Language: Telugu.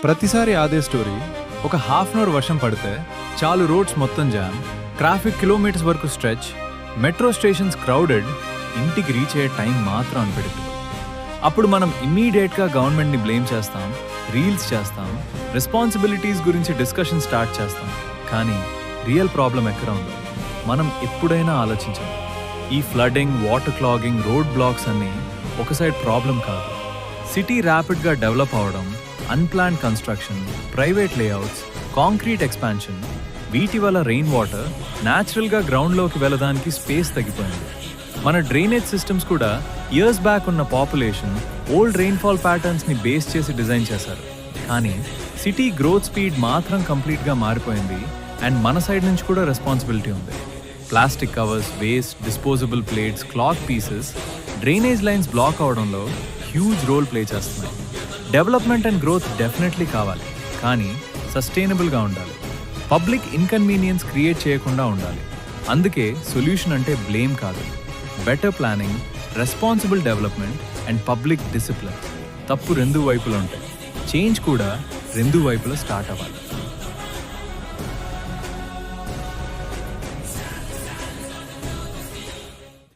ప్రతిసారి అదే స్టోరీ. ఒక హాఫ్ అన్ అవర్ వర్షం పడితే చాలు రోడ్స్ మొత్తం జామ్, ట్రాఫిక్ కిలోమీటర్స్ వరకు స్ట్రెచ్, మెట్రో స్టేషన్స్ క్రౌడెడ్, ఇంటికి రీచ్ అయ్యే టైం మాత్రం అన్ప్రెడిక్టబుల్. అప్పుడు మనం ఇమ్మీడియట్గా గవర్నమెంట్ని బ్లేమ్ చేస్తాం, రీల్స్ చేస్తాం, రెస్పాన్సిబిలిటీస్ గురించి డిస్కషన్ స్టార్ట్ చేస్తాం. కానీ రియల్ ప్రాబ్లం ఎక్కడ ఉందో మనం ఎప్పుడైనా ఆలోచించాం. ఈ flooding, water clogging, road blocks అన్నీ ఒక సైడ్ ప్రాబ్లం కాదు. సిటీ ర్యాపిడ్గా డెవలప్ అవడం, unplanned construction, private layouts, concrete expansion, వీటి వల్ల రెయిన్ వాటర్ న్యాచురల్గా గ్రౌండ్లోకి వెళ్ళడానికి స్పేస్ తగ్గిపోయింది. మన డ్రైనేజ్ సిస్టమ్స్ కూడా ఇయర్స్ బ్యాక్ ఉన్న పాపులేషన్, ఓల్డ్ రెయిన్ఫాల్ ప్యాటర్న్స్ని బేస్ చేసి డిజైన్ చేశారు. కానీ సిటీ గ్రోత్ స్పీడ్ మాత్రం కంప్లీట్గా మారిపోయింది. అండ్ మన సైడ్ నుంచి కూడా రెస్పాన్సిబిలిటీ ఉంది. Plastic covers, waste, disposable plates, cloth pieces drainage lines block అవడంలో హ్యూజ్ రోల్ ప్లే చేస్తున్నాయి. డెవలప్మెంట్ అండ్ గ్రోత్ డెఫినెట్లీ కావాలి, కానీ సస్టైనబుల్గా ఉండాలి. పబ్లిక్ ఇన్కన్వీనియన్స్ క్రియేట్ చేయకుండా ఉండాలి. అందుకే సొల్యూషన్ అంటే బ్లేమ్ కాదు, better planning, responsible development and public discipline. తప్పు రెండు వైపులా ఉంటాయి, చేంజ్ కూడా రెండు వైపులా స్టార్ట్ అవ్వాలి.